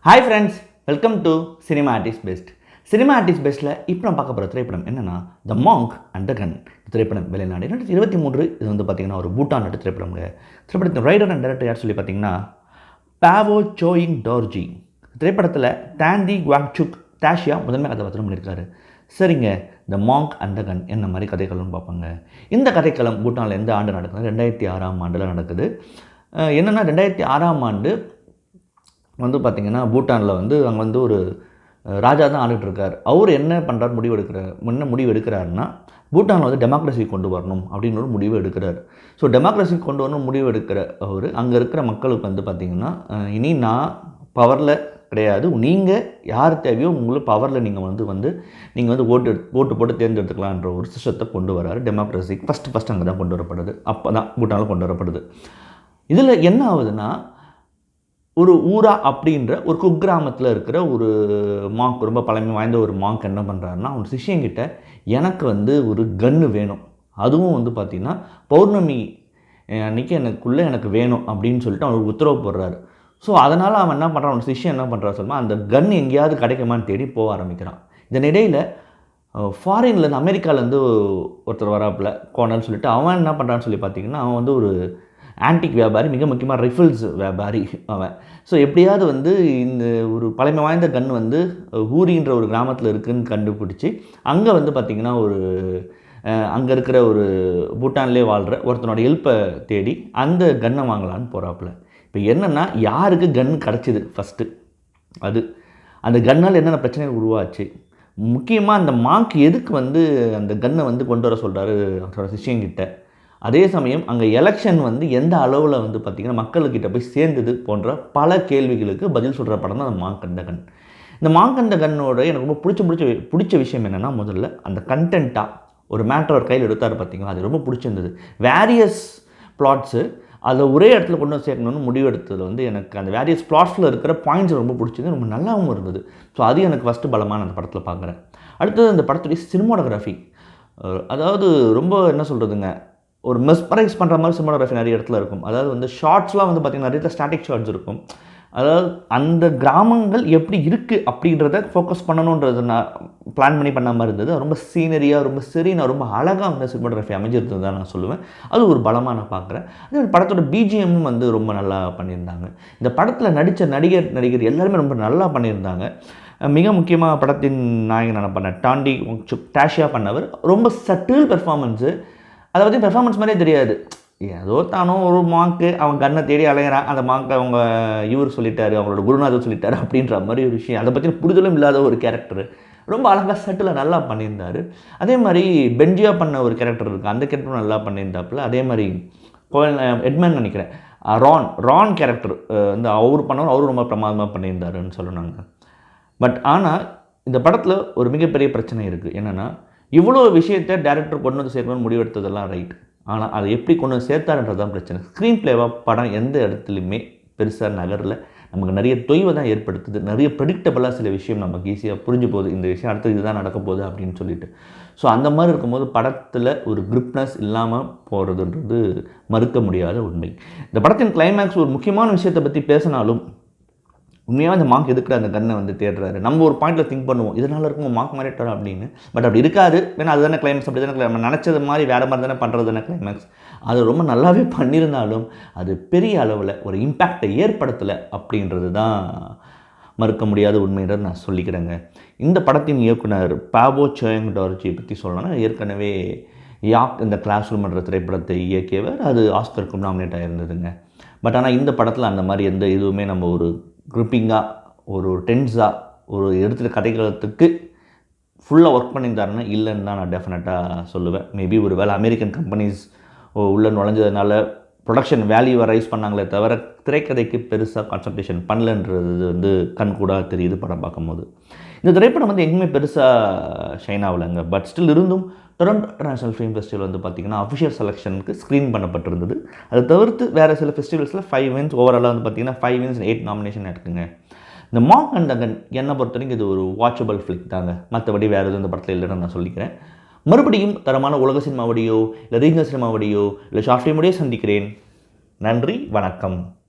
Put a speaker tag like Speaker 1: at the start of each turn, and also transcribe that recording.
Speaker 1: Hi friends, welcome to cinema artist best. Cinema artist பெஸ்ட்டில் இப்போ நம்ம பார்க்க போகிற திரைப்படம் என்னென்னா த மாங்க் அண்ட் த கன். திரைப்படம் வெளிநாடு 2023. இது வந்து பார்த்திங்கன்னா ஒரு பூட்டான் நாட்டு திரைப்படங்க. திரைப்படத்தின் ரைடர் அண்ட் டைரக்டர் யார் சொல்லி பார்த்தீங்கன்னா பாவோ சோயிங் டார்ஜி. திரைப்படத்தில் டாண்டி குவாங்சுக் டாஷியா முதன்மை கதாபாத்திரம் பண்ணியிருக்காரு. சரிங்க, த மாங்க் அண்ட் த கன் என்ன மாதிரி கதைக்களம்னு பார்ப்பாங்க. இந்த கதைக்களம் பூட்டானில் எந்த ஆண்டு நடக்குது? 2006ஆம் ஆண்டில் நடக்குது. என்னென்னா 2006ஆம் ஆண்டு வந்து பார்த்திங்கன்னா பூட்டானில் வந்து அங்கே வந்து ஒரு ராஜா தான் ஆண்டுகிட்ருக்கார். அவர் என்ன பண்ணுறாரு, முடிவு எடுக்கிறாருன்னா பூட்டானில் வந்து டெமோக்ரஸி கொண்டு வரணும் அப்படின்னு ஒரு முடிவு எடுக்கிறார். ஸோ டெமோக்ரஸி கொண்டு வரணும் முடிவு எடுக்கிற அவர் அங்கே இருக்கிற மக்களுக்கு வந்து பார்த்திங்கன்னா இனி நான் பவரில் கிடையாது, நீங்கள் யார் தேவையோ உங்களுக்கு பவரில் நீங்கள் வந்து ஓட்டு போட்டு தேர்ந்தெடுத்துக்கலான்ற ஒரு சிஸ்டத்தை கொண்டு வராரு. டெமோக்ரஸி ஃபஸ்ட்டு அங்கே தான் கொண்டு வரப்படுது. அப்போ தான் பூட்டானில் கொண்டு வரப்படுது. இதில் என்ன ஆகுதுன்னா, ஒரு ஊரா அப்படின்ற ஒரு குக்கிராமத்தில் இருக்கிற ஒரு மாங்க், ரொம்ப பழமை வாய்ந்த ஒரு மாங்க் என்ன பண்ணுறாருன்னா, அவன் சிஷ்யங்கிட்ட எனக்கு வந்து ஒரு கன்று வேணும், அதுவும் வந்து பார்த்திங்கன்னா பௌர்ணமி அன்றைக்கி எனக்கு வேணும் அப்படின்னு சொல்லிட்டு அவனுக்கு உத்தரவு போடுறாரு. ஸோ அதனால் அவன் என்ன பண்ணுறான், அவன் சிஷ்யன் என்ன பண்ணுறான் சொல்லுமா, அந்த கன் எங்கேயாவது கிடைக்குமான்னு தேடி போக ஆரம்பிக்கிறான். இதனிடையில் ஃபாரின்லேருந்து அமெரிக்காவிலேருந்து ஒருத்தர் வராப்பில் கோனல்னு சொல்லிட்டு அவன் என்ன பண்ணுறான்னு சொல்லி பார்த்திங்கன்னா, அவன் வந்து ஒரு ஆன்டிக் வியாபாரி, மிக முக்கியமாக ரைஃபிள்ஸ் வியாபாரி அவன். ஸோ எப்படியாவது வந்து இந்த ஒரு பழமை வாய்ந்த கன் வந்து ஊரின்ற ஒரு கிராமத்தில் இருக்குதுன்னு கண்டுபிடிச்சி அங்கே வந்து பார்த்திங்கன்னா அங்கே இருக்கிற ஒரு பூட்டான்லேயே வாழ்கிற ஒருத்தனோட ஹெல்ப்பை தேடி அந்த கன்னை வாங்கலான்னு போகிறாப்புல. இப்போ என்னென்னா, யாருக்கு கன் கிடச்சிது ஃபஸ்ட்டு, அது அந்த கன்னால் என்னென்ன பிரச்சனைகள் உருவாச்சு, முக்கியமாக அந்த மாங்க் எதுக்கு வந்து அந்த கன்னை வந்து கொண்டு வர சொல்கிறாரு அவரோட சிஷ்யங்கிட்ட, அதே சமயம் அங்கே எலெக்ஷன் வந்து எந்த அளவில் வந்து பார்த்திங்கன்னா மக்கள்கிட்ட போய் சேர்ந்தது போன்ற பல கேள்விகளுக்கு பதில் சொல்கிற படம் தான் அந்த மாங்க் அண்ட் த கன். இந்த மாங்க் அண்ட் த கன்னோட எனக்கு ரொம்ப பிடிச்ச விஷயம் என்னென்னா, முதல்ல அந்த கண்டென்ட்டாக ஒரு மேட்டர் ஒரு கையில் எடுத்தார் பார்த்திங்களா, அது ரொம்ப பிடிச்சிருந்தது. வேரியஸ் பிளாட்ஸு அதில் ஒரே இடத்துல கொண்டு வந்து சேர்க்கணும்னு முடிவு எடுத்ததில் வந்து எனக்கு அந்த வேரியஸ் பிளாட்ஸில் இருக்கிற பாயிண்ட்ஸ் ரொம்ப பிடிச்சது, ரொம்ப நல்லாவும் இருந்தது. ஸோ அது எனக்கு ஃபஸ்ட்டு பலமாக அந்த படத்தில் பார்க்குறேன். அடுத்தது அந்த படத்துடைய சினிமாட்டோகிராஃபி, அதாவது ரொம்ப என்ன சொல்கிறதுங்க, ஒரு மெஸ்மரைஸ் பண்ணுற மாதிரி சினிமாட்டோகிராஃபி நிறைய இடத்துல இருக்கும். அதாவது வந்து ஷார்ட்ஸ்லாம் வந்து பார்த்திங்கன்னா நிறைய ஸ்டாட்டிக் ஷார்ட்ஸ் இருக்கும். அதாவது அந்த கிராமங்கள் எப்படி இருக்குது அப்படின்றத ஃபோக்கஸ் பண்ணணுன்றது நான் பிளான் பண்ண மாதிரி இருந்தது. ரொம்ப சீனரியாக, ரொம்ப செரீனாக, ரொம்ப அழகாக வந்து சினிமாட்டோகிராஃபி அமைஞ்சிருந்தது தான் நான் சொல்லுவேன். அது ஒரு பலமாக நான் பார்க்குறேன். அதே படத்தோட பிஜிஎம்மும் வந்து ரொம்ப நல்லா பண்ணியிருந்தாங்க. இந்த படத்தில் நடித்த நடிகர் எல்லாருமே ரொம்ப நல்லா பண்ணியிருந்தாங்க. மிக முக்கியமாக படத்தின் நாயகன் நான் பண்ண டாண்டி குவாங்சுக் டாஷியா பண்ணவர் ரொம்ப சட்டில் பெர்ஃபார்மன்ஸு. அதை பற்றி பெர்ஃபார்மன்ஸ் மாதிரியே தெரியாது. ஏதோ தானோ ஒரு மாங்க்கு அவன் கண்ணை தேடி அலையிறான், அந்த மாங்க்கை அவங்க இவர் சொல்லிட்டாரு, அவங்களோட குருநாதர் சொல்லிட்டாரு அப்படின்ற மாதிரி ஒரு விஷயம், அதை பற்றி புரிதலும் இல்லாத ஒரு கேரக்டர் ரொம்ப அழகாக சட்டில் நல்லா பண்ணியிருந்தார். அதே மாதிரி பென்ஜியா பண்ண ஒரு கேரக்டர் இருக்குது, அந்த கேரக்டரும் நல்லா பண்ணியிருந்தாப்புல. அதே மாதிரி எட்மன் நினைக்கிறேன், ரான் கேரக்டர் வந்து அவர் பண்ணவர், அவரும் ரொம்ப பிரமாதமாக பண்ணியிருந்தாருன்னு சொல்லணுங்க. பட் ஆனால் இந்த படத்தில் ஒரு மிகப்பெரிய பிரச்சனை இருக்குது. என்னென்னா, இவ்வளோ விஷயத்தை டேரக்டர் கொண்டு வந்து சேர்க்கணும்னு முடிவெடுத்ததெல்லாம் ரைட், ஆனால் அதை எப்படி கொண்டு வந்து சேர்த்தாருன்றது தான் பிரச்சனை. ஸ்க்ரீன் பிளேவாக படம் எந்த இடத்துலையுமே பெருசாக நகரில் நமக்கு நிறைய தொய்வை தான் ஏற்படுத்துது. நிறைய ப்ரெடிக்டபுளாக சில விஷயம் நமக்கு ஈஸியாக புரிஞ்சு போகுது, இந்த விஷயம் அடுத்து இதுதான் நடக்க போகுது அப்படின்னு சொல்லிட்டு. ஸோ அந்த மாதிரி இருக்கும்போது படத்தில் ஒரு கிரிப்னஸ் இல்லாமல் போகிறதுன்றது மறுக்க முடியாத உண்மை. இந்த படத்தின் கிளைமேக்ஸ் ஒரு முக்கியமான விஷயத்தை பற்றி பேசினாலும், உண்மையாக அந்த மாங்க் எதுக்குற அந்த கன்னை வந்து தேடுறாரு, நம்ம ஒரு பாயிண்டில் திங்க் பண்ணுவோம் இதனால் இருக்கும் மாங்க் மாறிட்டாரா அப்படின்னு. பட் அப்படி இருக்காது. ஏன்னா அதுதானே கிளைமேக்ஸ், அப்படி தானே நம்ம நினச்சது மாதிரி வேறு மாதிரி தானே பண்ணுறது தானே கிளைமேக்ஸ். அது ரொம்ப நல்லாவே பண்ணியிருந்தாலும் அது பெரிய அளவில் ஒரு இம்பேக்டை ஏற்படுத்தலை அப்படின்றது தான் மறுக்க முடியாத உண்மைன்றதை நான் சொல்லிக்கிறேங்க. இந்த படத்தின் இயக்குனர் பாவோ சோயிங் டார்ஜியை பற்றி சொல்லணும்னா, ஏற்கனவே யாக் இந்த கிளாஸ் ரூம் என்ற திரைப்படத்தை இயக்கியவர், அது ஆஸ்கருக்கும் நாமினேட் ஆகிருந்ததுங்க. பட் ஆனால் இந்த படத்தில் அந்த மாதிரி எந்த இதுவுமே நம்ம ஒரு க்ரிப்பிங்காக, ஒரு டென்ஸாக, ஒரு எடுத்துகிட்ட கதைகளத்துக்கு ஃபுல்லாக ஒர்க் பண்ணியிருந்தாருன்னா இல்லைன்னு தான் நான் டெஃபினட்டாக சொல்லுவேன். மேபி ஒரு வேளை அமெரிக்கன் கம்பெனிஸ் உள்ளே நுழைஞ்சதுனால ப்ரொடக்ஷன் வேல்யூவை ரைஸ் பண்ணாங்களே தவிர திரைக்கதைக்கு பெருசாக கான்சன்ட்ரேஷன் பண்ணலன்றது வந்து கண்கூடாக தெரியுது படம் பார்க்கும்போது. இந்த திரைப்படம் வந்து எங்கேயுமே பெருசாக ஷைன் ஆகலைங்க. பட் ஸ்டில் இருந்தும் டொரண்டோ இன்டர்நேஷனல் ஃபிலிம் ஃபெஸ்டிவல் வந்து பார்த்திங்கன்னா அஃபிஷியல் செலெக்ஷனுக்கு ஸ்க்ரீன் பண்ணப்பட்டிருந்தது. அதை தவிர்த்து வேறு சில ஃபெஸ்டிவல்ஸில் 5 wins, ஓவராலாக வந்து பார்த்திங்கன்னா 5 wins 8 நாமினேஷன் இருக்குங்க. இந்த மாங்க் அண்ட் த கன் என்னை பொறுத்த வரைக்கும் இது ஒரு வாட்சபிள் ஃபிலிக் தாங்க. மற்றபடி வேறு எதுவும் இந்த படத்தில் இல்லைன்னு நான் சொல்லிக்கிறேன். மறுபடியும் தரமான உலக சினிமாவடியோ இல்லை ரீஜனல் சினிமாவடியோ இல்லை ஷார்ட் ஃபிலிமோடையோ சந்திக்கிறேன். நன்றி, வணக்கம்.